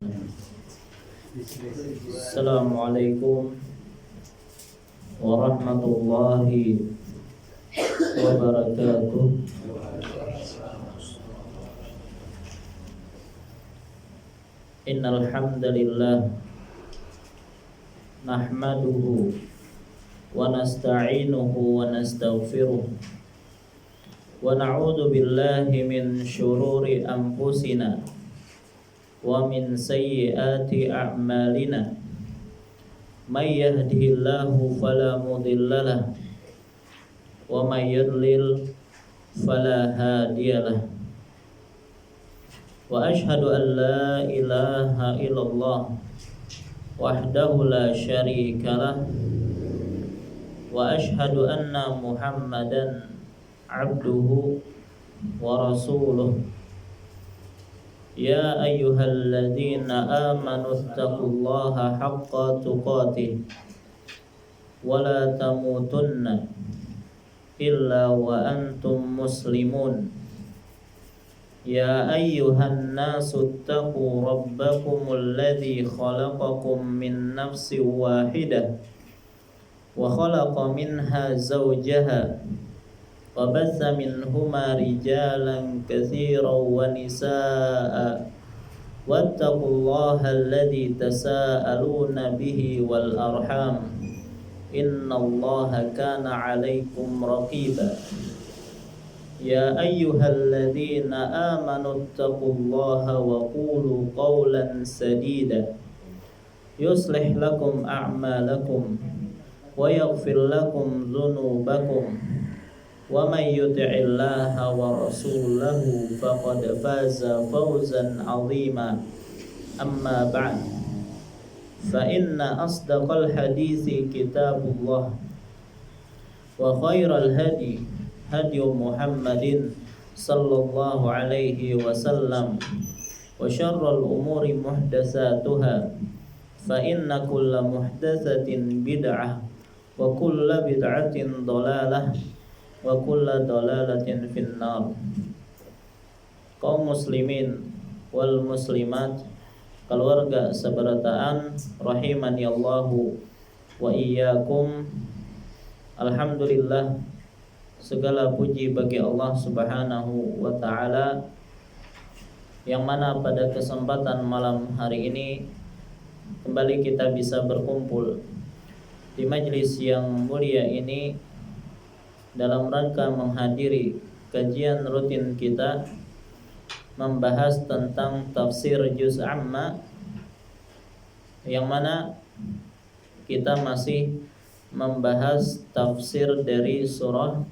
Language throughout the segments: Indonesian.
Assalamualaikum warahmatullahi wabarakatuh. Innal hamdalillah nahmaduhu wa nasta'inuhu wa nastaghfiruh wa na'udzu billahi min syururi anfusina wa min sayyiati a'malina. May yahdihillahu fala mudhillalah wa may yudlil fala hadiyalah. Wa ashhadu an la ilaha illallah wahdahu la syarikalah wa ashhadu anna Muhammadan abduhu wa rasuluh. Ya ayyuhalladzina amanu taqullaha haqqa tuqatih wa la tamutunna illa wa antum muslimun. Ya ayyuhan nasu taqu rabbakumul ladzi khalaqakum min nafsin wahidah wa khalaqa minha zawjaha wa batha minhuma rijalan katsiran wa nisaa wattaqullaha alladzi tasaaluna bihi wal arham innallaha kana 'alaikum raqiba. Ya ayyuhalladzina amanu taqullaha wa qulu qawlan sadida yuslih lakum a'malakum wa yaghfir lakum dhunubakum wa may yuti'illaha wa rasulahu faqad faza fawzan 'azima. Amma ba'd, fa inna asdaqal hadithi kitabullah wa khairal hadi hadi Muhammadin sallallahu alaihi wasallam wa syarrul umuri muhdatsatuha fa inna kulla muhdatsatin bid'ah wa kulla bid'atin dhalalah wa kulla dhalalatin finnar. Kaum muslimin wal muslimat, keluarga seberataan rahimani Allahu wa iyyakum. Alhamdulillah, segala puji bagi Allah Subhanahu wa ta'ala, yang mana pada kesempatan malam hari ini kembali kita bisa berkumpul di majlis yang mulia ini dalam rangka menghadiri kajian rutin kita membahas tentang tafsir juz amma, yang mana kita masih membahas tafsir dari surah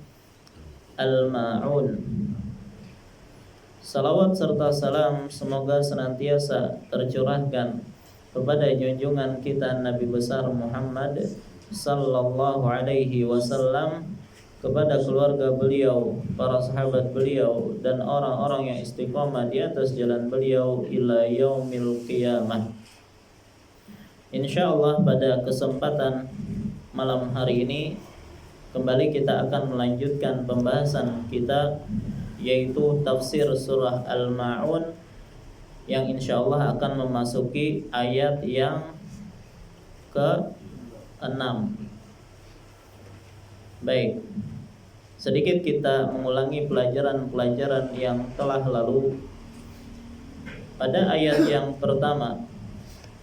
Al-Ma'un. Salawat serta salam semoga senantiasa tercurahkan kepada junjungan kita Nabi besar Muhammad sallallahu alaihi wasallam, kepada keluarga beliau, para sahabat beliau, dan orang-orang yang istiqomah di atas jalan beliau ila yaumil qiyamah. Insyaallah pada kesempatan malam hari ini kembali kita akan melanjutkan pembahasan kita, yaitu tafsir surah Al-Ma'un, yang insyaallah akan memasuki ayat yang ke-6. Baik, sedikit kita mengulangi pelajaran-pelajaran yang telah lalu. Pada ayat yang pertama,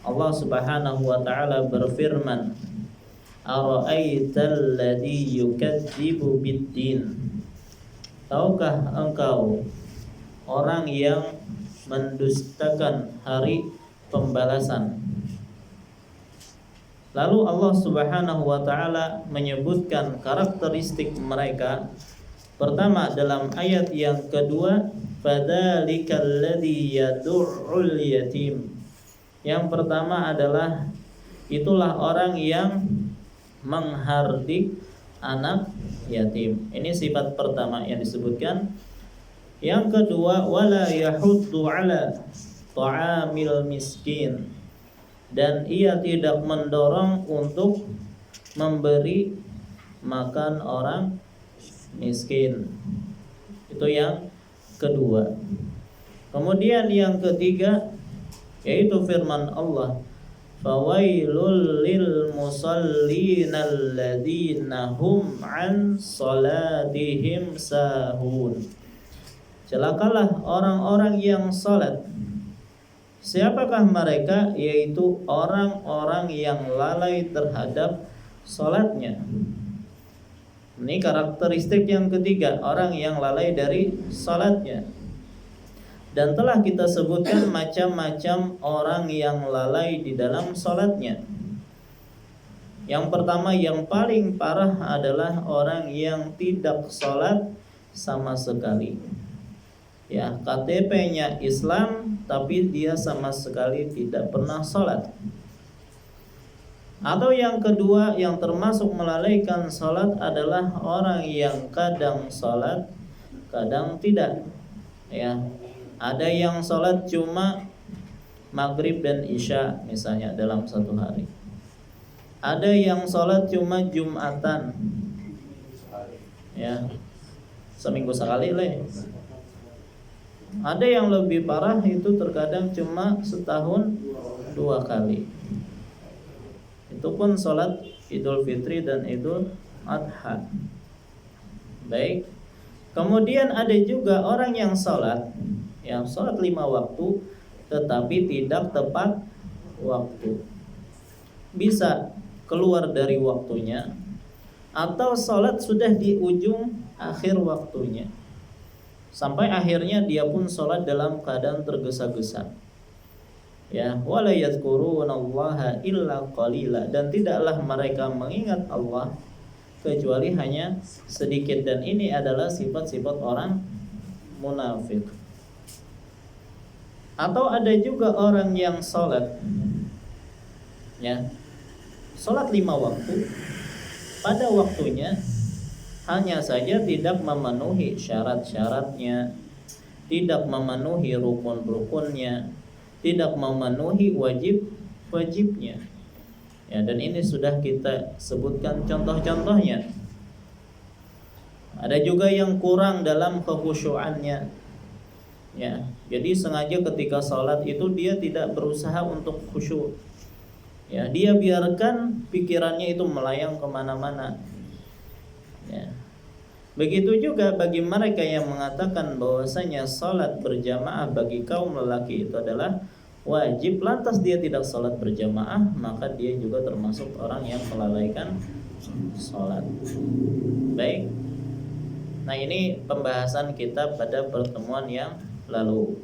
Allah Subhanahu wa ta'ala berfirman, Ara'aital ladzi yukadzibu biddin. Tahukah engkau orang yang mendustakan hari pembalasan? Lalu Allah Subhanahu wa ta'ala menyebutkan karakteristik mereka. Pertama, dalam ayat yang kedua, fadzalikal ladzi yad'ul yatim. Yang pertama adalah itulah orang yang menghardik anak yatim. Ini sifat pertama yang disebutkan. Yang kedua, wala yahuddu ala ta'amil miskin, dan ia tidak mendorong untuk memberi makan orang miskin. Itu yang kedua. Kemudian yang ketiga, yaitu firman Allah, fawailul lil musallin alladzina hum an salatihim sahun. Celakalah orang-orang yang salat. Siapakah mereka? Yaitu orang-orang yang lalai terhadap salatnya. Ini karakteristik yang ketiga, orang yang lalai dari salatnya. Dan telah kita sebutkan macam-macam orang yang lalai di dalam salatnya. Yang pertama, yang paling parah adalah orang yang tidak salat sama sekali. Ya, KTP-nya Islam tapi dia sama sekali tidak pernah salat. Atau yang kedua, yang termasuk melalaikan salat adalah orang yang kadang salat, kadang tidak. Ya, ada yang salat cuma maghrib dan isya misalnya dalam satu hari. Ada yang salat cuma Jumatan. Ya, seminggu sekali leh. Ada yang lebih parah itu terkadang cuma setahun 2 kali. Itu pun sholat Idul Fitri dan Idul Adha. Baik. Kemudian ada juga orang yang sholat 5 waktu tetapi tidak tepat waktu. Bisa keluar dari waktunya atau sholat sudah di ujung akhir waktunya. Sampai akhirnya dia pun sholat dalam keadaan tergesa-gesa. Ya, wala yadhkurunallaha illa qalila, dan tidaklah mereka mengingat Allah kecuali hanya sedikit, dan ini adalah sifat-sifat orang munafik. Atau ada juga orang yang sholat, ya, sholat 5 waktu pada waktunya, hanya saja tidak memenuhi syarat-syaratnya, tidak memenuhi rukun-rukunnya, tidak memenuhi wajib-wajibnya. Ya, dan ini sudah kita sebutkan contoh-contohnya. Ada juga yang kurang dalam kekhusyuannya. Ya, jadi sengaja ketika sholat itu dia tidak berusaha untuk khusyuk. Ya, dia biarkan pikirannya itu melayang kemana-mana. Ya. Begitu juga bagi mereka yang mengatakan bahwasanya salat berjamaah bagi kaum lelaki itu adalah wajib, lantas dia tidak salat berjamaah, maka dia juga termasuk orang yang melalaikan salat. Baik. Nah, ini pembahasan kita pada pertemuan yang lalu.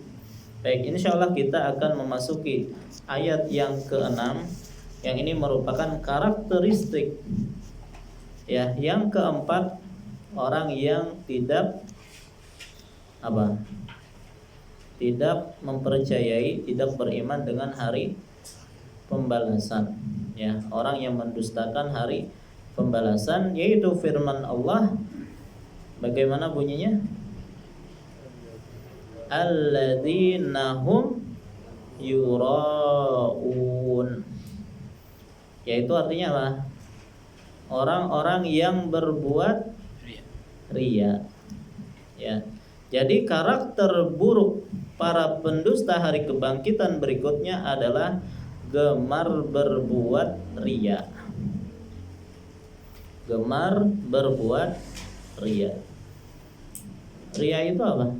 Baik, insyaallah kita akan memasuki ayat yang ke-6 yang ini merupakan karakteristik, ya, yang keempat, orang yang tidak mempercayai, tidak beriman dengan hari pembalasan. Ya, orang yang mendustakan hari pembalasan, yaitu firman Allah. Bagaimana bunyinya? Alladzina hum yura'un. Yaitu artinya apa? Orang-orang yang berbuat riya. Ya. Jadi karakter buruk para pendusta hari kebangkitan berikutnya adalah gemar berbuat riya. Gemar berbuat riya. Riya itu apa?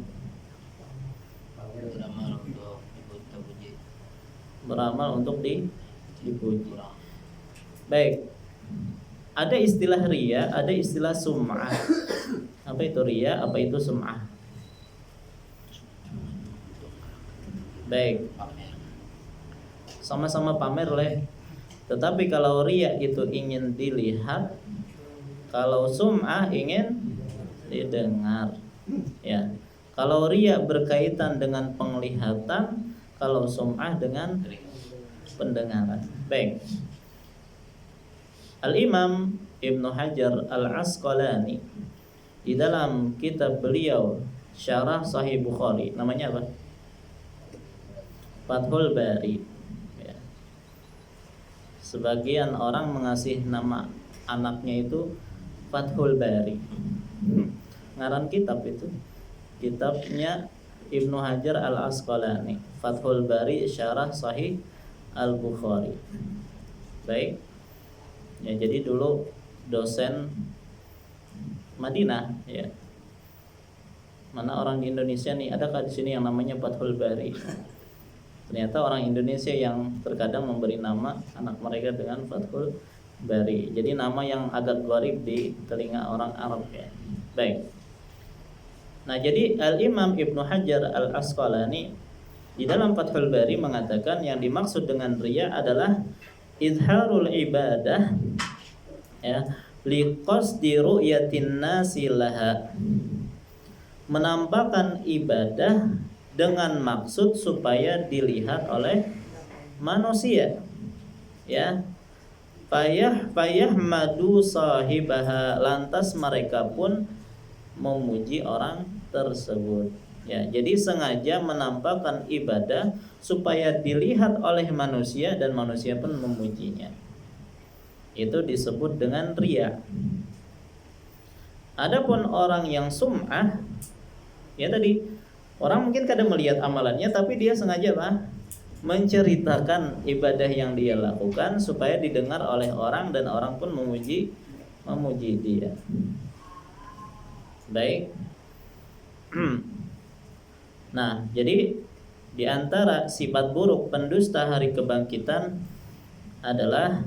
Beramal untuk dipuji. Baik. Ada istilah riya, ada istilah sum'ah. Apa itu riya, apa itu sum'ah? Baik. Sama-sama pamer leh. Tetapi kalau riya itu ingin dilihat, kalau sum'ah ingin didengar. Ya. Kalau riya berkaitan dengan penglihatan, kalau sum'ah dengan pendengaran. Baik. Al-Imam Ibnu Hajar Al-Asqalani di dalam kitab beliau Syarah Sahih Bukhari, namanya apa? Fathul Bari. Ya. Sebagian orang mengasih nama anaknya itu Fathul Bari. Ngaran kitab itu. Kitabnya Ibnu Hajar Al-Asqalani, Fathul Bari Syarah Sahih Al-Bukhari. Baik. Ya, jadi dulu dosen Madinah, ya. Mana orang di Indonesia nih, adakah di sini yang namanya Fathul Bari? Ternyata orang Indonesia yang terkadang memberi nama anak mereka dengan Fathul Bari. Jadi nama yang agak gharib di telinga orang Arab, ya. Baik. Nah, jadi Al-Imam Ibnu Hajar Al-Asqalani di dalam Fathul Bari mengatakan yang dimaksud dengan riya adalah izharul ibadah, ya, liqasdi ru'yatin nasi laha, menampakkan ibadah dengan maksud supaya dilihat oleh manusia, ya. Payah madu sahibaha, lantas mereka pun memuji orang tersebut, ya. Jadi sengaja menampakkan ibadah supaya dilihat oleh manusia dan manusia pun memujinya. Itu disebut dengan riya. Adapun orang yang sum'ah, ya tadi orang mungkin kadang melihat amalannya tapi dia sengaja menceritakan ibadah yang dia lakukan supaya didengar oleh orang dan orang pun memuji dia. Baik. Nah, jadi di antara sifat buruk pendusta hari kebangkitan adalah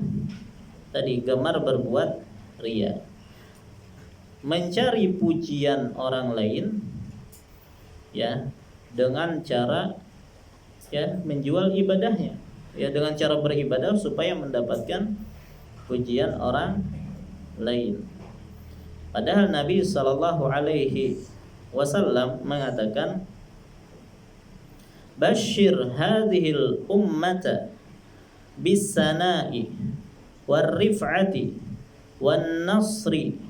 tadi gemar berbuat riya, mencari pujian orang lain, ya, dengan cara, ya, menjual ibadahnya, ya, dengan cara beribadah supaya mendapatkan pujian orang lain. Padahal Nabi sallallahu alaihi wasallam mengatakan, "Basyir hadhil ummata bis-sana'i war-rif'ati wan-nasri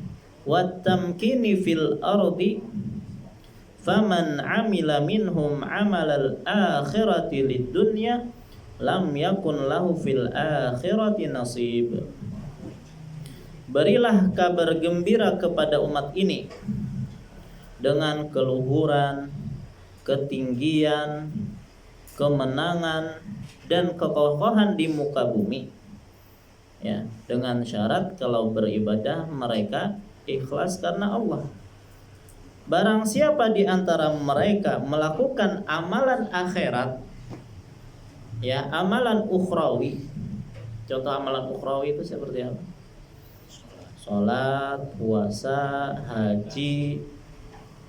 wat-tamkini fil ardi, faman 'amila minhum 'amalal akhirati lid-dunya lam yakun lahu fil akhirati nasib." Berilah kabar gembira kepada umat ini dengan keluhuran, ketinggian, kemenangan, dan kekokohan di muka bumi, ya, dengan syarat kalau beribadah mereka ikhlas karena Allah. Barang siapa di antara mereka melakukan amalan akhirat, ya, amalan ukhrawi. Contoh amalan ukhrawi itu seperti apa? Salat, puasa, haji,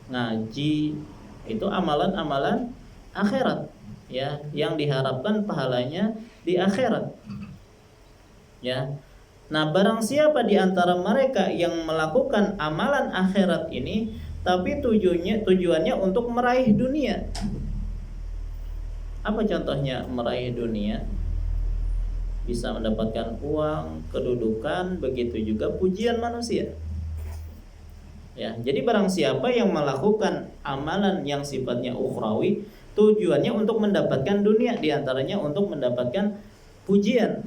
ngaji, itu amalan-amalan akhirat, ya, yang diharapkan pahalanya di akhirat, ya. Nah, barang siapa di antara mereka yang melakukan amalan akhirat ini tapi tujuannya untuk meraih dunia. Apa contohnya meraih dunia? Bisa mendapatkan uang, kedudukan, begitu juga pujian manusia. Ya, jadi barang siapa yang melakukan amalan yang sifatnya ukhrawi, tujuannya untuk mendapatkan dunia, diantaranya untuk mendapatkan pujian.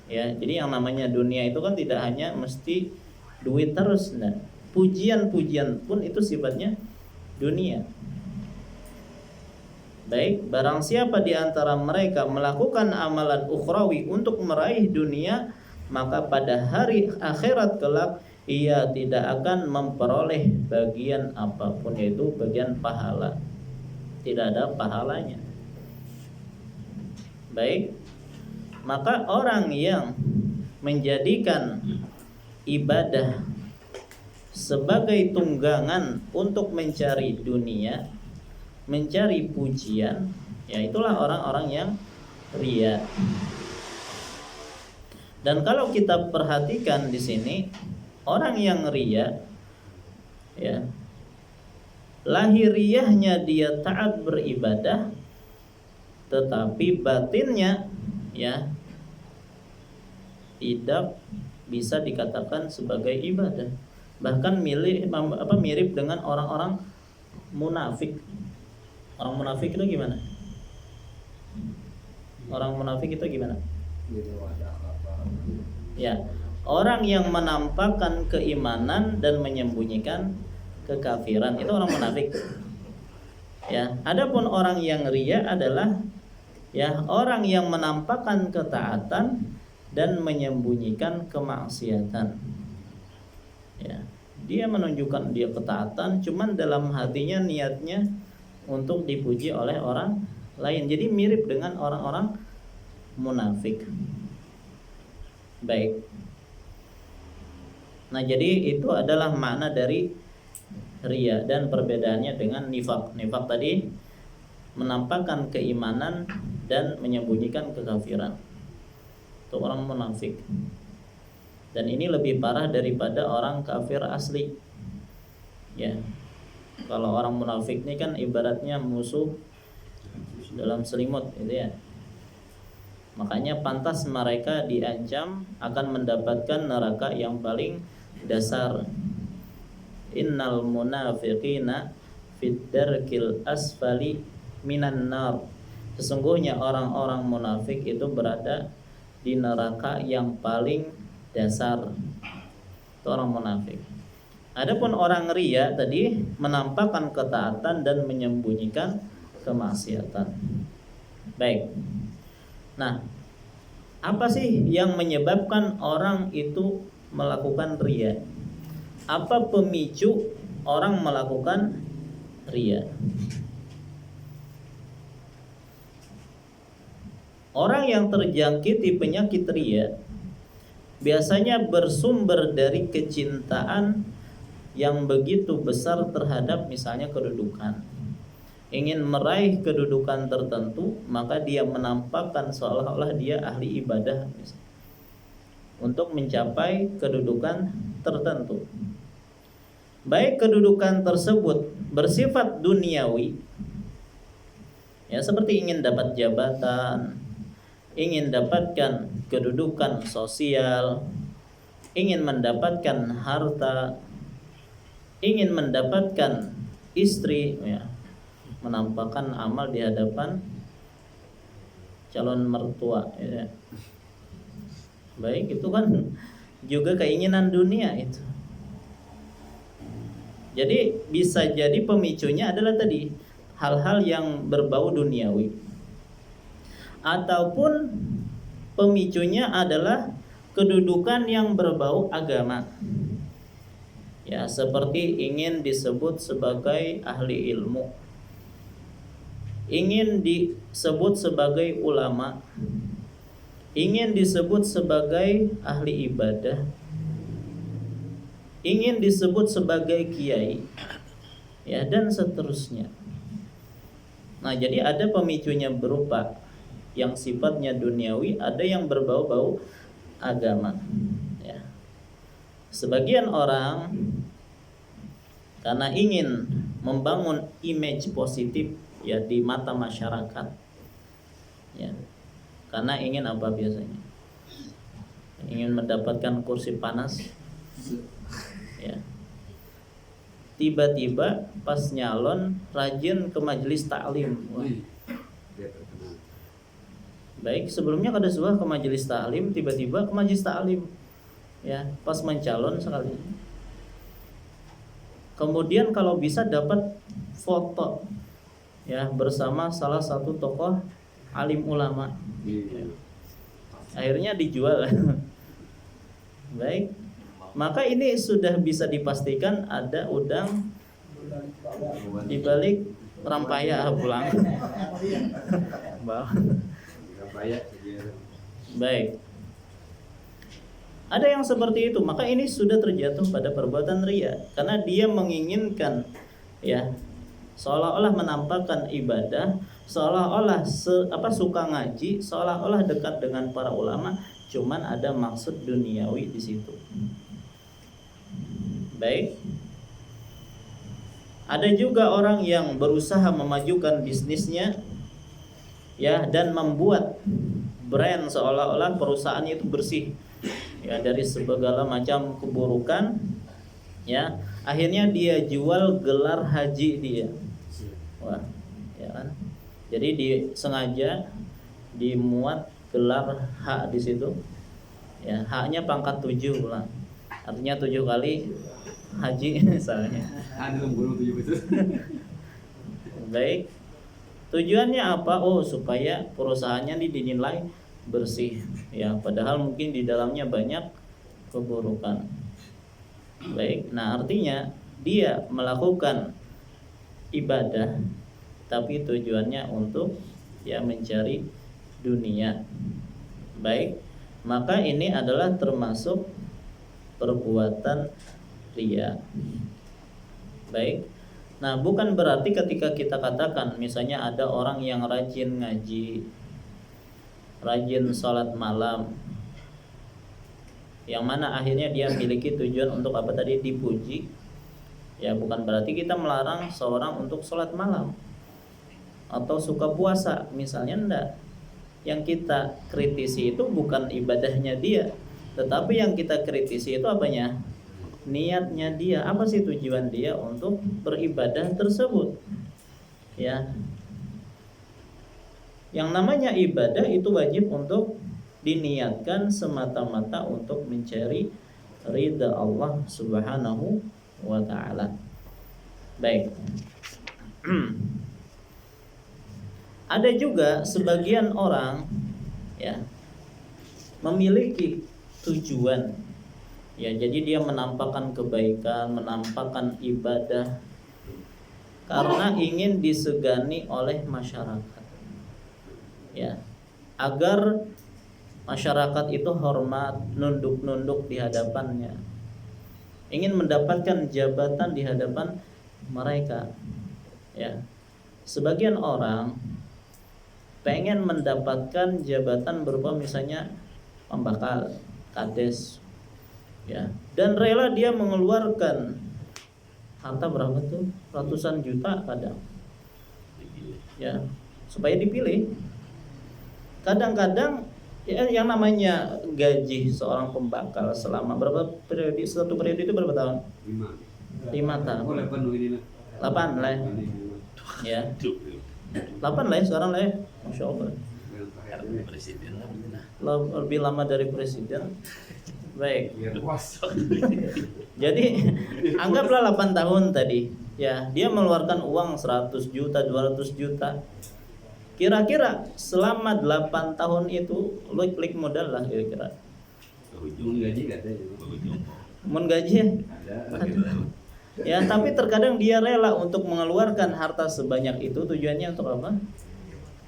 Ya, jadi yang namanya dunia itu kan tidak hanya mesti duit terus, nah. Pujian-pujian pun itu sifatnya dunia. Baik, barang siapa di antara mereka melakukan amalan ukhrawi untuk meraih dunia, maka pada hari akhirat kelak ia tidak akan memperoleh bagian apapun, yaitu bagian pahala. Tidak ada pahalanya. Baik, maka orang yang menjadikan ibadah sebagai tunggangan untuk mencari dunia, mencari pujian, ya, itulah orang-orang yang riya. Dan kalau kita perhatikan di sini, orang yang riya, ya, lahiriahnya dia taat beribadah, tetapi batinnya, ya, tidak bisa dikatakan sebagai ibadah. Bahkan mirip dengan orang-orang munafik. Orang munafik itu gimana? Orang munafik itu gimana? Ya, orang yang menampakkan keimanan dan menyembunyikan kekafiran, itu orang munafik. Ya, adapun orang yang riya adalah ya orang yang menampakkan ketaatan dan menyembunyikan kemaksiatan. Ya, dia menunjukkan dia ketaatan, cuman dalam hatinya niatnya untuk dipuji oleh orang lain. Jadi mirip dengan orang-orang munafik. Baik. Nah, jadi itu adalah makna dari riya dan perbedaannya dengan nifak. Nifak tadi menampakkan keimanan dan menyembunyikan kekafiran. Itu orang munafik. Dan ini lebih parah daripada orang kafir asli. Ya. Kalau orang munafik ini kan ibaratnya musuh dalam selimut gitu ya. Makanya pantas mereka diancam akan mendapatkan neraka yang paling dasar. Innal munafiqina fid darkil asfali minan nar. Sesungguhnya orang-orang munafik itu berada di neraka yang paling dasar. Itu orang munafik. Adapun orang riya tadi menampakkan ketaatan dan menyembunyikan kemaksiatan. Baik. Nah, apa sih yang menyebabkan orang itu melakukan riya? Apa pemicu orang melakukan riya? Orang yang terjangkiti penyakit riya biasanya bersumber dari kecintaan yang begitu besar terhadap misalnya kedudukan. Ingin meraih kedudukan tertentu, maka dia menampakkan seolah-olah dia ahli ibadah untuk mencapai kedudukan tertentu. Baik kedudukan tersebut bersifat duniawi, ya seperti ingin dapat jabatan, ingin dapatkan kedudukan sosial, ingin mendapatkan harta, ingin mendapatkan istri, ya, menampakkan amal di hadapan calon mertua, ya. Baik, itu kan juga keinginan dunia itu. Jadi bisa jadi pemicunya adalah tadi hal-hal yang berbau duniawi, ataupun pemicunya adalah kedudukan yang berbau agama. Ya, seperti ingin disebut sebagai ahli ilmu, ingin disebut sebagai ulama, ingin disebut sebagai ahli ibadah, ingin disebut sebagai kiai, ya, dan seterusnya. Nah, jadi ada pemicunya berupa yang sifatnya duniawi, ada yang berbau-bau agama, ya. Sebagian orang karena ingin membangun image positif, ya, di mata masyarakat, ya, karena ingin apa biasanya? Ingin mendapatkan kursi panas, ya. Tiba-tiba pas nyalon rajin ke majelis taklim. Baik, sebelumnya kada suah ke majelis taklim, tiba-tiba ke majelis taklim, ya, pas mencalon sekali. Kemudian kalau bisa dapat foto, ya, bersama salah satu tokoh alim ulama, ya. Akhirnya dijual. Baik, maka ini sudah bisa dipastikan ada udang di balik rampaya pulang. Baik. Ada yang seperti itu, maka ini sudah terjatuh pada perbuatan riya karena dia menginginkan, ya, seolah-olah menampakkan ibadah, seolah-olah suka ngaji, seolah-olah dekat dengan para ulama, cuman ada maksud duniawi di situ. Baik. Ada juga orang yang berusaha memajukan bisnisnya, ya, dan membuat brand seolah-olah perusahaannya itu bersih, ya, dari segala macam keburukan, ya. Akhirnya dia jual gelar haji dia. Wah, ya kan? Jadi sengaja dimuat gelar H di situ. Ya, H-nya pangkat 7 lah. Artinya 7 kali haji misalnya. Baik. Tujuannya apa? Oh, supaya perusahaannya dinilai bersih ya, padahal mungkin di dalamnya banyak keburukan. Baik. Nah, artinya dia melakukan ibadah tapi tujuannya untuk ya mencari dunia. Baik. Maka ini adalah termasuk perbuatan riya. Baik. Nah, bukan berarti ketika kita katakan misalnya ada orang yang rajin ngaji, rajin sholat malam, yang mana akhirnya dia memiliki tujuan untuk apa tadi, dipuji. Ya, bukan berarti kita melarang seorang untuk sholat malam atau suka puasa, misalnya enggak. Yang kita kritisi itu bukan ibadahnya dia, tetapi yang kita kritisi itu apanya? Niatnya dia. Apa sih tujuan dia untuk beribadah tersebut? Ya. Yang namanya ibadah itu wajib untuk diniatkan semata-mata untuk mencari ridha Allah Subhanahu wa taala. Baik. Ada juga sebagian orang ya memiliki tujuan. Ya, jadi dia menampakkan kebaikan, menampakkan ibadah karena ingin disegani oleh masyarakat. Ya, agar masyarakat itu hormat, nunduk-nunduk di hadapannya. Ingin mendapatkan jabatan di hadapan mereka. Ya. Sebagian orang pengen mendapatkan jabatan berupa misalnya pembakal, kades. Ya, dan rela dia mengeluarkan harta berapa tuh? Ratusan juta kadang. Ya, supaya dipilih. Kadang-kadang ya, yang namanya gaji seorang pembakal selama berapa periode? Satu periode itu berapa tahun? 5 tahun. 8 lah. Ya. 8 lah ya sekarang lah ya. Masya Allah. Presiden Lebih lama dari presiden. Baik. Jadi anggaplah 8 tahun tadi. Ya, dia mengeluarkan uang 100 juta, 200 juta. Kira-kira selama 8 tahun itu lo klik modal lah kira-kira. Mun gaji gak ada ya. Mun gaji ya? Ya, tapi terkadang dia rela untuk mengeluarkan harta sebanyak itu tujuannya untuk apa?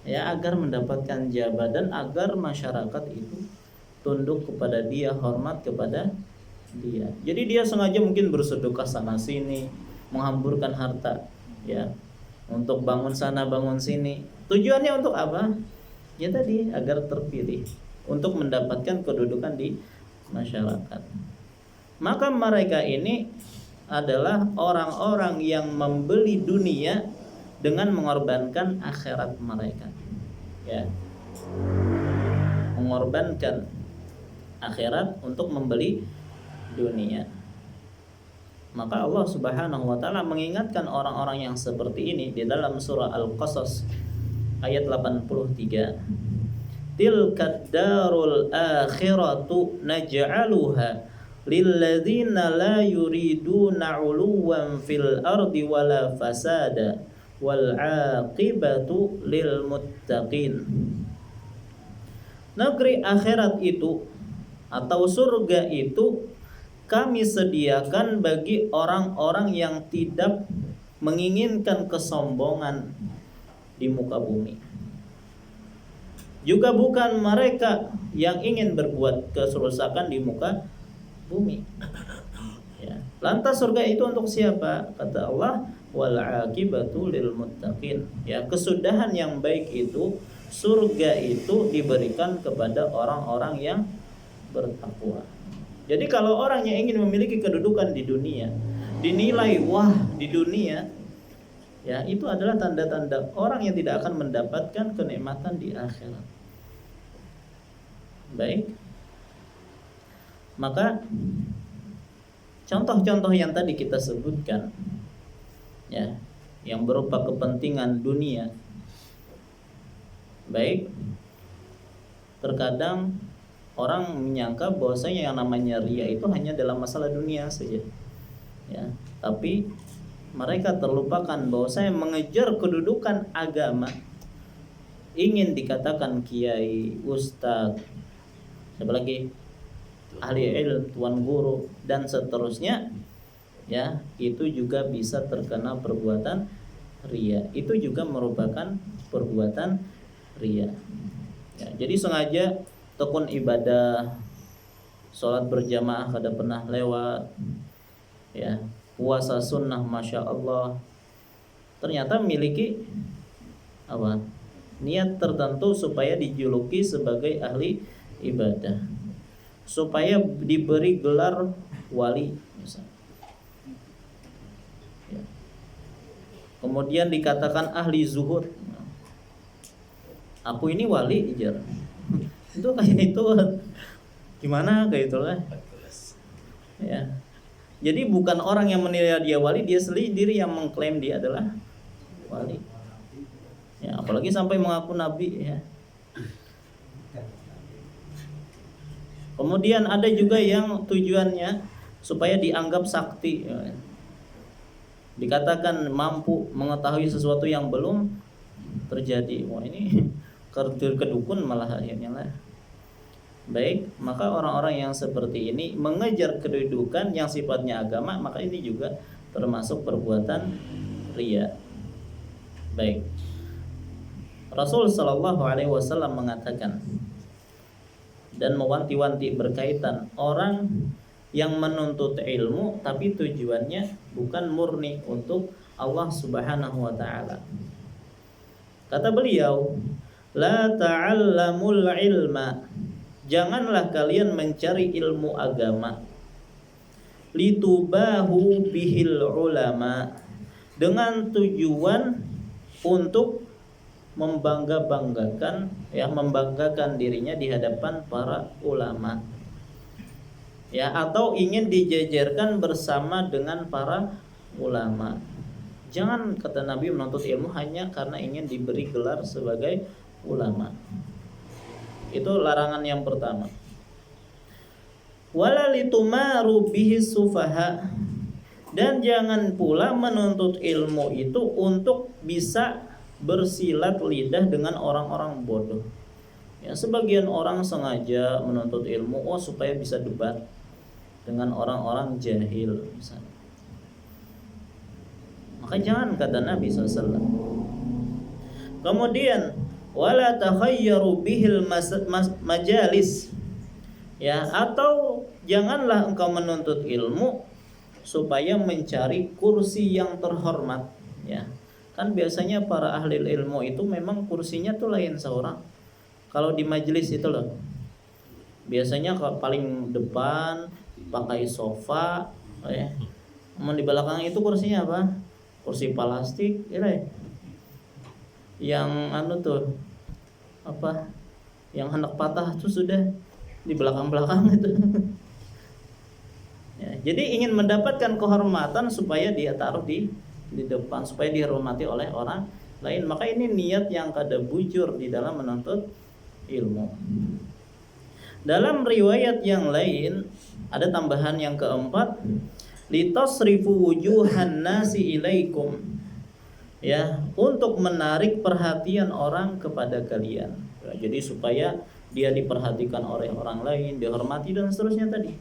Ya, agar mendapatkan jabatan, agar masyarakat itu tunduk kepada dia, hormat kepada dia. Jadi dia sengaja mungkin bersedekah sana sini, menghamburkan harta, ya, untuk bangun sana bangun sini. Tujuannya untuk apa? Ya tadi agar terpilih, untuk mendapatkan kedudukan di masyarakat. Maka mereka ini adalah orang-orang yang membeli dunia dengan mengorbankan akhirat mereka. Ya. Mengorbankan akhirat untuk membeli dunia. Maka Allah Subhanahu wa taala mengingatkan orang-orang yang seperti ini di dalam surah Al-Qasas ayat 83. Tilkad darul akhiratu naj'aluha lilladzina la yuriduna 'uluwan fil ardi wala fasada wal 'aqibatu lil muttaqin. Negeri akhirat itu atau surga itu kami sediakan bagi orang-orang yang tidak menginginkan kesombongan di muka bumi. Juga bukan mereka yang ingin berbuat kerusakan di muka bumi. Ya. Lantas surga itu untuk siapa? Kata Allah, wal 'aqibatu lil muttaqin. Ya, kesudahan yang baik itu, surga itu diberikan kepada orang-orang yang bertakwa. Jadi kalau orang yang ingin memiliki kedudukan di dunia, dinilai wah di dunia, ya itu adalah tanda-tanda orang yang tidak akan mendapatkan kenikmatan di akhirat. Baik. Maka contoh-contoh yang tadi kita sebutkan, ya, yang berupa kepentingan dunia, baik, terkadang orang menyangka bahwasanya yang namanya riya itu hanya dalam masalah dunia saja. Ya, tapi mereka terlupakan bahwa saya mengejar kedudukan agama, ingin dikatakan kiai, ustadz, siapa lagi, ahli ilmu, tuan guru dan seterusnya, ya, itu juga bisa terkena perbuatan riya. Itu juga merupakan perbuatan riya. Ya, jadi sengaja tekun ibadah, sholat berjamaah kada pernah lewat, ya, puasa sunnah masya Allah, ternyata memiliki apa? Niat tertentu supaya dijuluki sebagai ahli ibadah, supaya diberi gelar wali misalnya. Ya. Kemudian dikatakan ahli zuhud. Aku ini wali ijar. Itu kayak itu gimana kayak itulah. Ya. Jadi bukan orang yang menilai dia wali, dia sendiri yang mengklaim dia adalah wali. Ya, apalagi sampai mengaku nabi, ya. Kemudian ada juga yang tujuannya supaya dianggap sakti, ya. Dikatakan mampu mengetahui sesuatu yang belum terjadi. Wah, ini kedukun malah akhirnya lah. Baik, maka orang-orang yang seperti ini mengejar kedudukan yang sifatnya agama, maka ini juga termasuk perbuatan riya. Baik. Rasul sallallahu alaihi wasallam mengatakan dan mewanti-wanti berkaitan orang yang menuntut ilmu tapi tujuannya bukan murni untuk Allah Subhanahu wa taala. Kata beliau, la ta'allamul ilma, janganlah kalian mencari ilmu agama, litubahu bihil ulama, dengan tujuan untuk membanggakan dirinya di hadapan para ulama, ya, atau ingin dijejerkan bersama dengan para ulama. Jangan, kata Nabi, menuntut ilmu hanya karena ingin diberi gelar sebagai ulama. Itu larangan yang pertama. Wala litumaru bihi sufaha, dan jangan pula menuntut ilmu itu untuk bisa bersilat lidah dengan orang-orang bodoh. Ya, sebagian orang sengaja menuntut ilmu supaya bisa debat dengan orang-orang jahil misalnya. Maka jangan, kata Nabi SAW. Kemudian wala takhayyaru bihil majalis, ya, atau janganlah engkau menuntut ilmu supaya mencari kursi yang terhormat, ya. Kan biasanya para ahli ilmu itu memang kursinya tuh lain seorang. Kalau di majelis itu loh, biasanya paling depan pakai sofa, ya. Di belakang itu kursinya apa? Kursi plastik, ya. Yang tuh apa? Yang hendak patah tuh sudah di belakang-belakang itu. Ya, jadi ingin mendapatkan kehormatan supaya dia taruh di depan, supaya dihormati oleh orang lain. Maka ini niat yang kada bujur di dalam menuntut ilmu. Dalam riwayat yang lain ada tambahan yang keempat, litasrifu wujuhan nasi ilaikum, ya, untuk menarik perhatian orang kepada kalian. Ya, jadi supaya dia diperhatikan oleh orang lain, dihormati dan seterusnya tadi.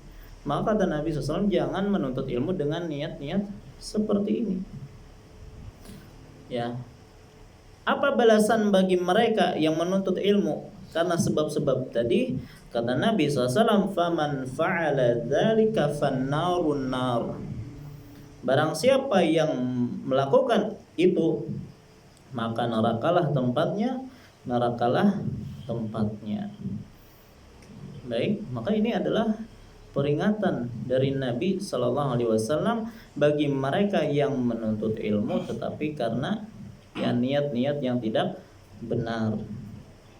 Maka kata Nabi SAW, jangan menuntut ilmu dengan niat-niat seperti ini. Ya. Apa balasan bagi mereka yang menuntut ilmu karena sebab-sebab tadi? Kata Nabi SAW, faman fa'ala dzalika fannarun nar. Barang siapa yang melakukan itu, maka nerakalah tempatnya, nerakalah tempatnya. Baik, maka ini adalah peringatan dari Nabi Sallallahu Alaihi Wasallam bagi mereka yang menuntut ilmu tetapi karena ya niat-niat yang tidak benar.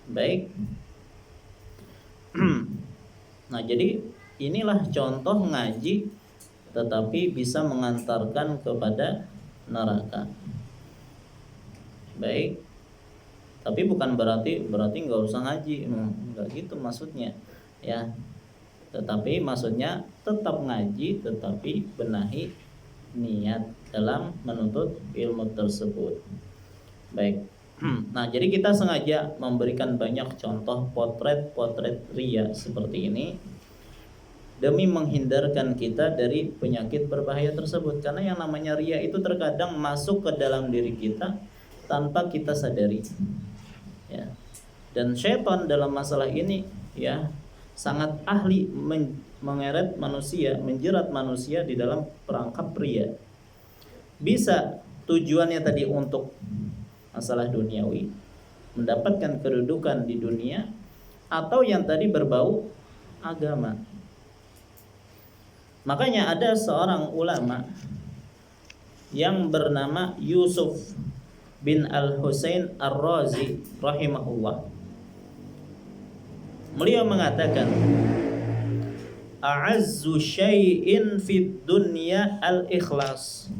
Baik. Nah, jadi inilah contoh ngaji tetapi bisa mengantarkan kepada neraka. Baik. Tapi bukan berarti nggak usah ngaji, nggak gitu maksudnya, ya. Tetapi maksudnya tetap ngaji, tetapi benahi niat dalam menuntut ilmu tersebut. Baik. Nah, jadi kita sengaja memberikan banyak contoh potret-potret ria seperti ini demi menghindarkan kita dari penyakit berbahaya tersebut. Karena yang namanya ria itu terkadang masuk ke dalam diri kita tanpa kita sadari. Ya. Dan syaitan dalam masalah ini ya sangat ahli mengeret manusia, menjerat manusia di dalam perangkap ria. Bisa tujuannya tadi untuk masalah duniawi, mendapatkan kedudukan di dunia, atau yang tadi berbau agama. Makanya ada seorang ulama yang bernama Yusuf bin Al-Husain Ar-Razi rahimahullah. Beliau mengatakan, a'azzu syai'in fid dunya al-ikhlas.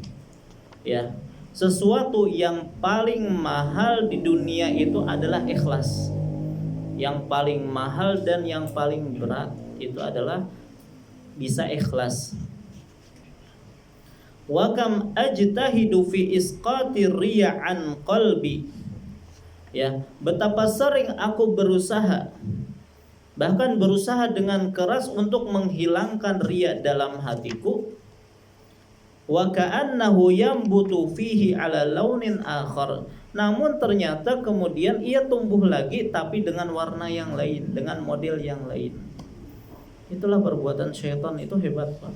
Ya, sesuatu yang paling mahal di dunia itu adalah ikhlas. Yang paling mahal dan yang paling berat itu adalah bisa ikhlas. Wa kam ajtahidu fi isqati riya an qalbi. Ya, betapa sering aku berusaha, bahkan berusaha dengan keras untuk menghilangkan riya dalam hatiku. Wa ka'annahu yambutu fihi ala launin akhar. Namun ternyata kemudian ia tumbuh lagi tapi dengan warna yang lain, dengan model yang lain. Itulah perbuatan syaitan, itu hebat, Pak.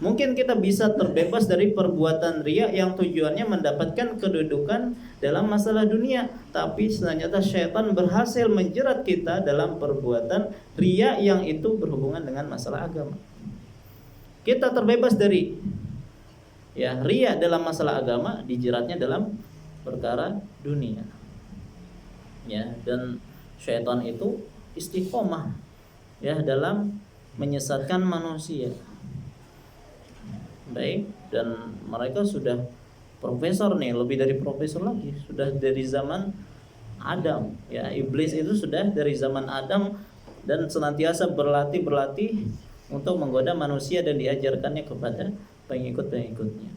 Mungkin kita bisa terbebas dari perbuatan riya yang tujuannya mendapatkan kedudukan dalam masalah dunia, tapi ternyata syaitan berhasil menjerat kita dalam perbuatan riya yang itu berhubungan dengan masalah agama. Kita terbebas dari ya riya dalam masalah agama, dijeratnya dalam perkara dunia. Ya, dan syaitan itu istiqomah ya dalam menyesatkan manusia. Baik, dan mereka sudah profesor nih, lebih dari profesor lagi, sudah dari zaman Adam. Ya, iblis itu sudah dari zaman Adam dan senantiasa berlatih untuk menggoda manusia dan diajarkannya kepada pengikut-pengikutnya.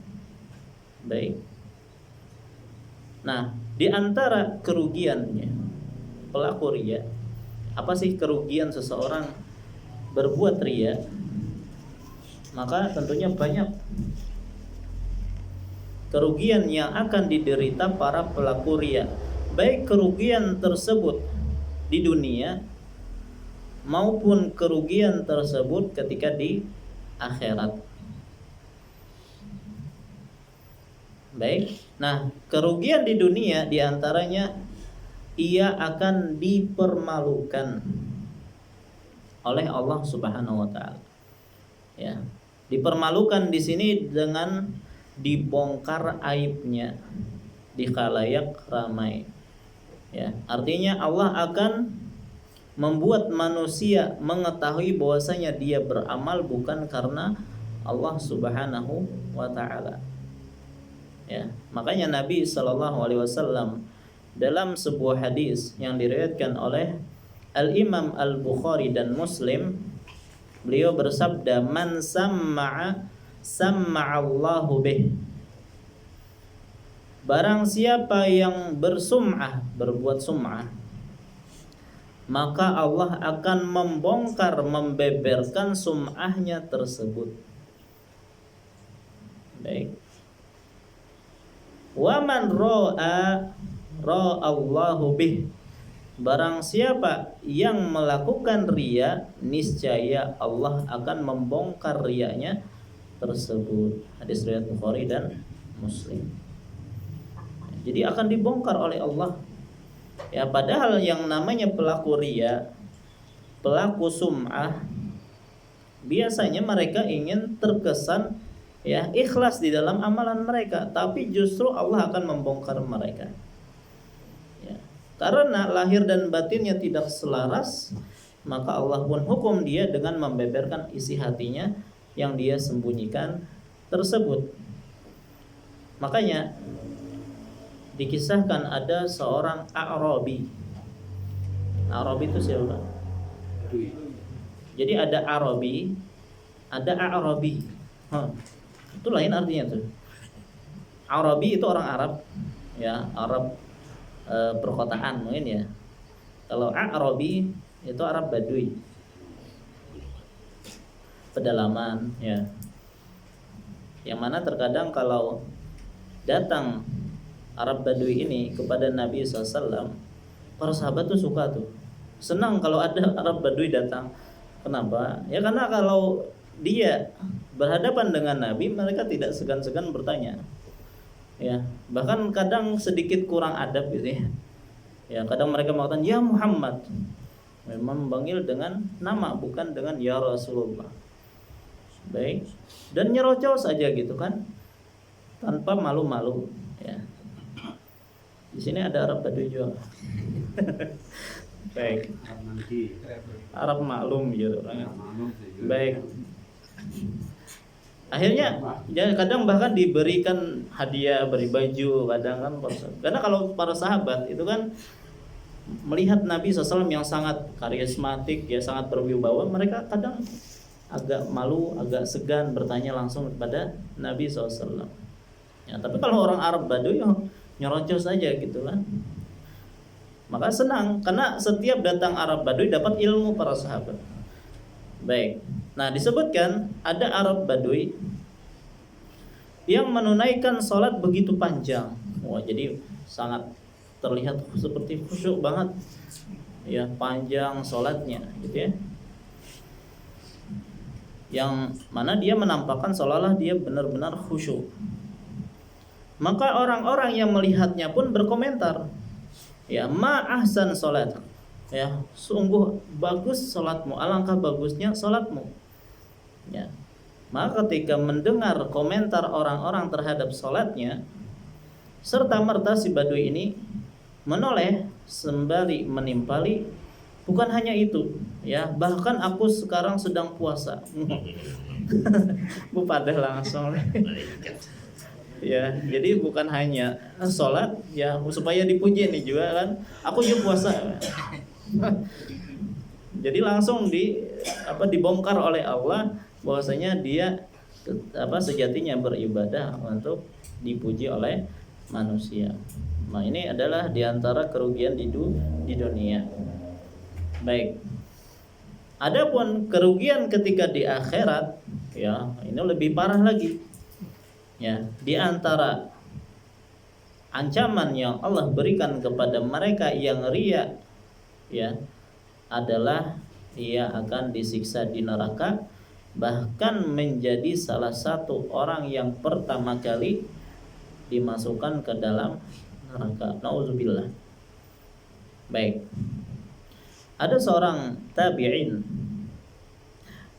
Baik. Nah, di antara kerugiannya pelaku riya, apa sih kerugian seseorang berbuat riya? Maka tentunya banyak kerugian yang akan diderita para pelaku riya. Baik kerugian tersebut di dunia maupun kerugian tersebut ketika di akhirat. Baik. Nah, kerugian di dunia diantaranya ia akan dipermalukan oleh Allah Subhanahu wa taala. Ya. Dipermalukan di sini dengan dibongkar aibnya di khalayak ramai. Ya, artinya Allah akan membuat manusia mengetahui bahwasanya dia beramal bukan karena Allah Subhanahu wa taala. Ya, makanya Nabi sallallahu alaihi wasallam dalam sebuah hadis yang diriwayatkan oleh Al-Imam Al-Bukhari dan Muslim, beliau bersabda, "Man samma'allahu bih." Barang siapa yang bersum'ah, berbuat sum'ah, maka Allah akan membongkar, membeberkan sum'ahnya tersebut. Baik. Wa man ra'allahu bih. Barang siapa yang melakukan riya, niscaya Allah akan membongkar riyanya tersebut. Hadis riwayat Bukhari dan Muslim. Jadi akan dibongkar oleh Allah. Ya, padahal yang namanya pelaku riya, pelaku sum'ah, biasanya mereka ingin terkesan ya ikhlas di dalam amalan mereka, tapi justru Allah akan membongkar mereka. Ya, karena lahir dan batinnya tidak selaras, maka Allah pun hukum dia dengan membeberkan isi hatinya yang dia sembunyikan tersebut. Makanya dikisahkan ada seorang A'rabi. A'rabi itu siapa? Jadi ada Arabi, ada A'rabi. Itu lain artinya tuh. Arabi itu orang Arab, ya Arab perkotaan mungkin ya. Kalau Arabi itu Arab Badui, pedalaman ya. Yang mana terkadang kalau datang Arab Badui ini kepada Nabi SAW, para sahabat tuh suka tuh, senang kalau ada Arab Badui datang. Kenapa? Ya karena kalau dia berhadapan dengan Nabi, mereka tidak segan-segan bertanya. Ya, bahkan kadang sedikit kurang adab gitu ya. Ya, kadang mereka mengatakan ya Muhammad. Memang memanggil dengan nama bukan dengan ya Rasulullah. Baik. Dan nyerocos saja gitu kan. Tanpa malu-malu ya. Di sini ada Arab Badui juga. Baik. Arab maklum gitu orangnya. Baik. Akhirnya ya kadang bahkan diberikan hadiah, beri baju, kadang kan karena kalau para sahabat itu kan melihat Nabi SAW yang sangat karismatik ya, sangat berwibawa, mereka kadang agak malu, agak segan bertanya langsung kepada Nabi SAW. Ya, tapi kalau orang Arab Badui nyerocos saja gitu kan. Maka senang karena setiap datang Arab Badui dapat ilmu para sahabat. Baik. Nah, disebutkan ada Arab Badui yang menunaikan sholat begitu panjang. Wah, jadi sangat terlihat seperti khusyuk banget. Ya, panjang sholatnya gitu ya. Yang mana dia menampakkan seolah-olah dia benar-benar khusyuk. Maka orang-orang yang melihatnya pun berkomentar, ya ma ahsan sholat, ya sungguh bagus sholatmu, alangkah bagusnya sholatmu. Ya, maka ketika mendengar komentar orang-orang terhadap sholatnya, serta merta si Badui ini menoleh sembari menimpali, bukan hanya itu, ya bahkan aku sekarang sedang puasa. Bu pada langsung. Ya, jadi bukan hanya sholat ya supaya dipuji nih juga kan. Aku juga puasa. Jadi langsung dibongkar oleh Allah bahwasanya dia sejatinya beribadah untuk dipuji oleh manusia. Nah, ini adalah diantara kerugian di dunia. Baik. Adapun kerugian ketika di akhirat, ya ini lebih parah lagi. Ya, di antara ancaman yang Allah berikan kepada mereka yang riya, ya adalah ia akan disiksa di neraka, bahkan menjadi salah satu orang yang pertama kali dimasukkan ke dalam neraka. Nauzubillah. Baik. Ada seorang tabi'in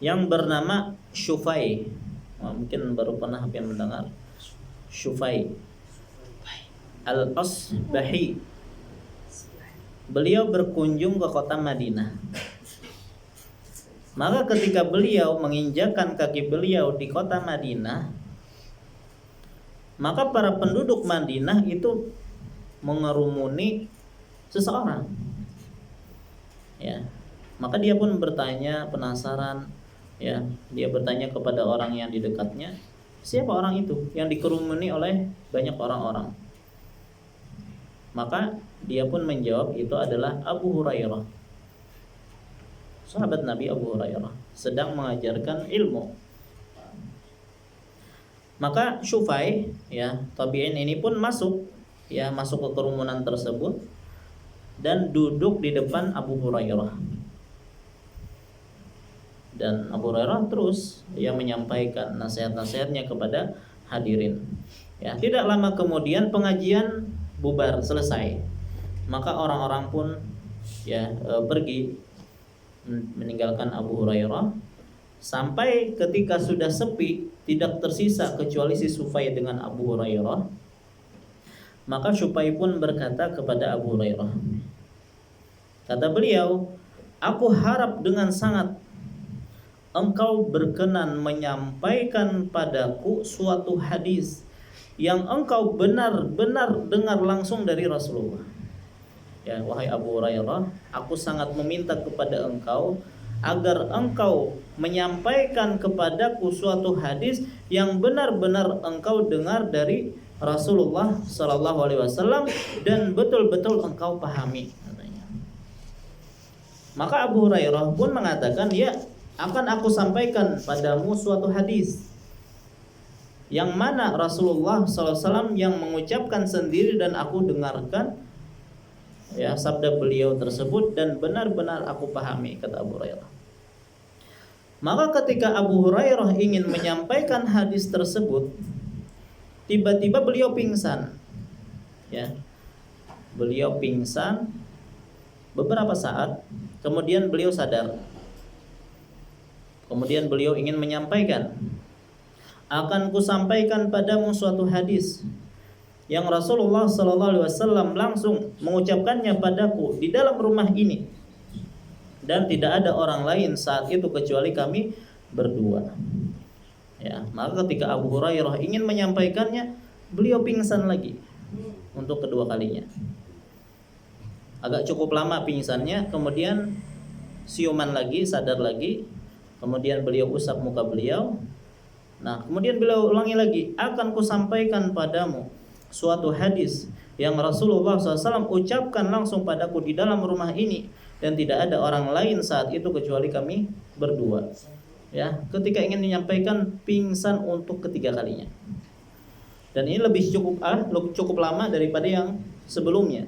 yang bernama Syufai. Mungkin baru pernah mendengar Syufai Al-Asbahi. Beliau berkunjung ke kota Madinah. Maka ketika beliau menginjakkan kaki beliau di kota Madinah, maka para penduduk Madinah itu mengerumuni seseorang. Ya, maka dia pun bertanya, penasaran. Ya, dia bertanya kepada orang yang di dekatnya, siapa orang itu yang dikerumuni oleh banyak orang-orang? Maka dia pun menjawab, itu adalah Abu Hurairah, sahabat Nabi Abu Hurairah, sedang mengajarkan ilmu. Maka Syufai, ya tabi'in ini pun masuk ke kerumunan tersebut dan duduk di depan Abu Hurairah. Dan Abu Hurairah terus menyampaikan nasihat-nasihatnya kepada hadirin. Ya, tidak lama kemudian pengajian bubar selesai. Maka orang-orang pun pergi meninggalkan Abu Hurairah sampai ketika sudah sepi, tidak tersisa kecuali si Syufai dengan Abu Hurairah. Maka Syufai pun berkata kepada Abu Hurairah, kata beliau, aku harap dengan sangat engkau berkenan menyampaikan padaku suatu hadis yang engkau benar-benar dengar langsung dari Rasulullah. Ya, wahai Abu Hurairah, aku sangat meminta kepada engkau agar engkau menyampaikan kepadaku suatu hadis yang benar-benar engkau dengar dari Rasulullah Sallallahu Alaihi Wasallam dan betul-betul engkau pahami, katanya. Maka Abu Hurairah pun mengatakan, ya, akan aku sampaikan padamu suatu hadis yang mana Rasulullah SAW yang mengucapkan sendiri dan aku dengarkan, ya, sabda beliau tersebut dan benar-benar aku pahami, kata Abu Hurairah. Maka ketika Abu Hurairah ingin menyampaikan hadis tersebut, tiba-tiba beliau pingsan, ya. Beliau pingsan beberapa saat, kemudian beliau sadar. Kemudian beliau ingin menyampaikan, akan kusampaikan padamu suatu hadis yang Rasulullah SAW langsung mengucapkannya padaku di dalam rumah ini, dan tidak ada orang lain saat itu kecuali kami berdua. Ya, maka ketika Abu Hurairah ingin menyampaikannya, beliau pingsan lagi untuk kedua kalinya. Agak cukup lama pingsannya, kemudian siuman lagi, sadar lagi, kemudian beliau usap muka beliau. Nah, kemudian beliau ulangi lagi, akan kusampaikan padamu suatu hadis yang Rasulullah SAW ucapkan langsung padaku di dalam rumah ini, dan tidak ada orang lain saat itu kecuali kami berdua. Ya, ketika ingin menyampaikan, pingsan untuk ketiga kalinya. Dan ini lebih cukup lama daripada yang sebelumnya.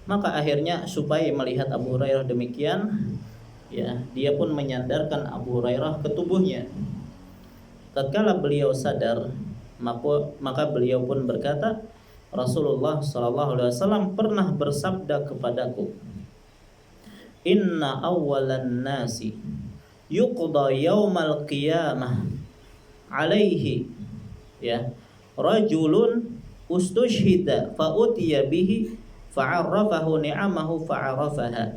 Maka akhirnya supaya melihat Abu Hurairah demikian, ya, dia pun menyandarkan Abu Hurairah ke tubuhnya. Tatkala beliau sadar, maka beliau pun berkata, Rasulullah SAW pernah bersabda kepadaku, inna awwalan nasi yuqda yaumal qiyamah alaihi, ya, rajulun ustushhida fa utiya bihi fa'arrafahu ni'amahu fa'arafaha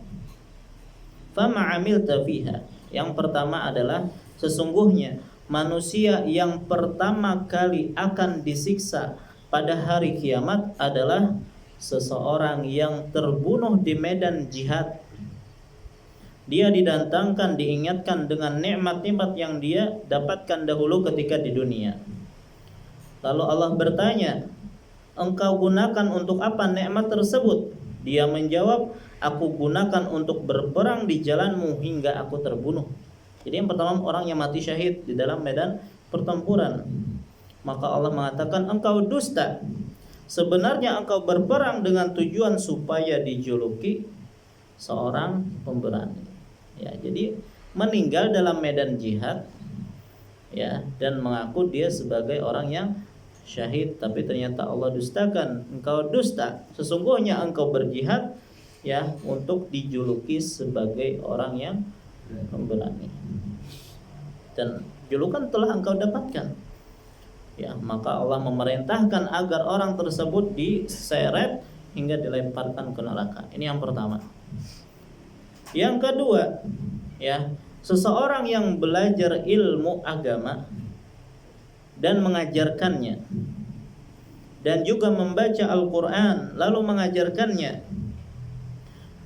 fama amilta fiha. Yang pertama adalah sesungguhnya manusia yang pertama kali akan disiksa pada hari kiamat adalah seseorang yang terbunuh di medan jihad. Dia didatangkan, diingatkan dengan nikmat-nikmat yang dia dapatkan dahulu ketika di dunia. Lalu Allah bertanya, engkau gunakan untuk apa nikmat tersebut? Dia menjawab, aku gunakan untuk berperang di jalanmu hingga aku terbunuh. Jadi yang pertama orang yang mati syahid di dalam medan pertempuran. Maka Allah mengatakan, engkau dusta. Sebenarnya engkau berperang dengan tujuan supaya dijuluki seorang pemberani. Ya, jadi meninggal dalam medan jihad, ya, dan mengaku dia sebagai orang yang syahid, tapi ternyata Allah dustakan. Engkau dusta. Sesungguhnya engkau berjihad, ya, untuk dijuluki sebagai orang yang pemberani. Dan julukan telah engkau dapatkan. Ya, maka Allah memerintahkan agar orang tersebut diseret hingga dilemparkan ke neraka. Ini yang pertama. Yang kedua, ya, seseorang yang belajar ilmu agama dan mengajarkannya, dan juga membaca Al-Quran lalu mengajarkannya,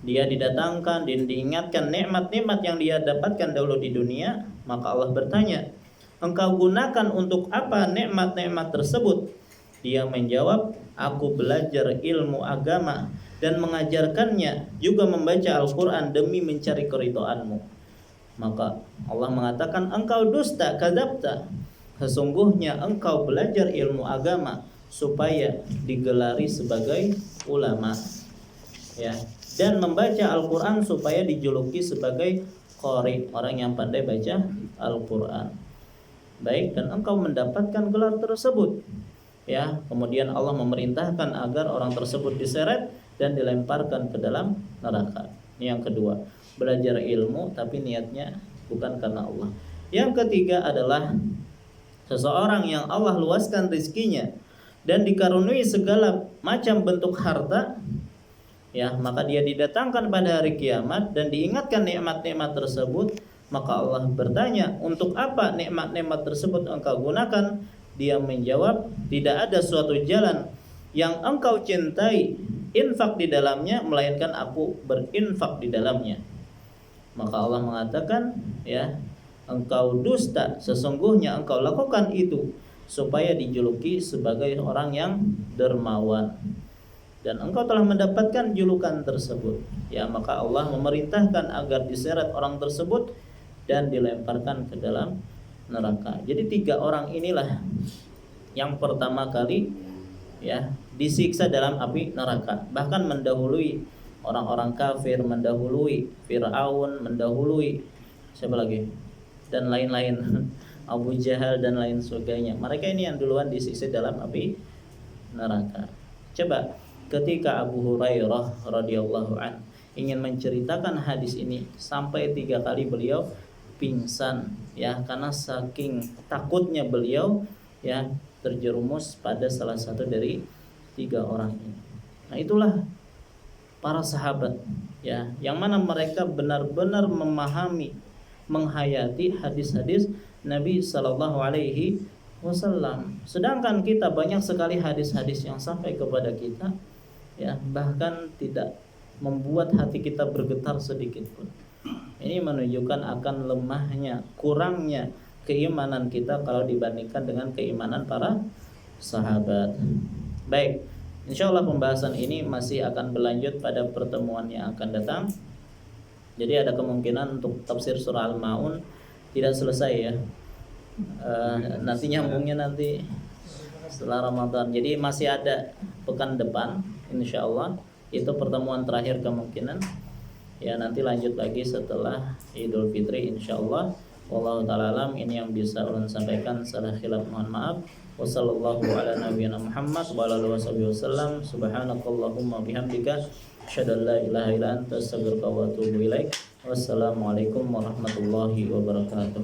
dia didatangkan dan diingatkan nikmat-nikmat yang dia dapatkan dahulu di dunia. Maka Allah bertanya, engkau gunakan untuk apa nikmat-nikmat tersebut? Dia menjawab, aku belajar ilmu agama dan mengajarkannya, juga membaca Al-Quran demi mencari keridhaanmu. Maka Allah mengatakan, engkau dusta, kadzabta. Sesungguhnya engkau belajar ilmu agama supaya digelari sebagai ulama, ya, dan membaca Al-Quran supaya dijuluki sebagai qari, orang yang pandai baca Al-Quran. Baik, dan engkau mendapatkan gelar tersebut, ya. Kemudian Allah memerintahkan agar orang tersebut diseret dan dilemparkan ke dalam neraka. Ini yang kedua, belajar ilmu tapi niatnya bukan karena Allah. Yang ketiga adalah seseorang yang Allah luaskan rezekinya dan dikaruniai segala macam bentuk harta, ya, maka dia didatangkan pada hari kiamat dan diingatkan nikmat-nikmat tersebut. Maka Allah bertanya, untuk apa nikmat-nikmat tersebut engkau gunakan? Dia menjawab, tidak ada suatu jalan yang engkau cintai infak di dalamnya melainkan aku berinfak di dalamnya. Maka Allah mengatakan, ya, engkau dusta, sesungguhnya engkau lakukan itu supaya dijuluki sebagai orang yang dermawan, dan engkau telah mendapatkan julukan tersebut. Ya, maka Allah memerintahkan agar diseret orang tersebut dan dilemparkan ke dalam neraka. Jadi 3 orang inilah yang pertama kali, ya, disiksa dalam api neraka, bahkan mendahului orang-orang kafir, mendahului Fir'aun, mendahului siapa lagi, dan lain-lain, Abu Jahal dan lain sebagainya. Mereka ini yang duluan disiksa dalam api neraka. Coba ketika Abu Hurairah radhiyallahu an ingin menceritakan hadis ini, sampai 3 kali beliau pingsan, ya, karena saking takutnya beliau, ya, terjerumus pada salah satu dari 3 orang ini. Nah, itulah para sahabat, ya, yang mana mereka benar-benar memahami, menghayati hadis-hadis Nabi Sallallahu Alaihi Wasallam. Sedangkan kita banyak sekali hadis-hadis yang sampai kepada kita, ya, bahkan tidak membuat hati kita bergetar sedikit pun. Ini menunjukkan akan lemahnya, kurangnya keimanan kita kalau dibandingkan dengan keimanan para sahabat. Baik, insya Allah pembahasan ini masih akan berlanjut pada pertemuan yang akan datang. Jadi ada kemungkinan untuk tafsir surah Al-Maun tidak selesai, ya. Nanti nyambungnya nanti setelah Ramadan. Jadi masih ada pekan depan, insya Allah. Itu pertemuan terakhir kemungkinan. Ya, nanti lanjut lagi setelah Idul Fitri, insya Allah. Wallahu ta'ala alam. Ini yang bisa ulun sampaikan, salah khilaf mohon maaf. Wassallallahu ala nabiyyina Muhammad wa ala alihi wasallam. Subhanakallahumma bihamdika asyhadu an la ilaha illa anta astaghfiruka wa atubu ilaik. Wassalamualaikum warahmatullahi wabarakatuh.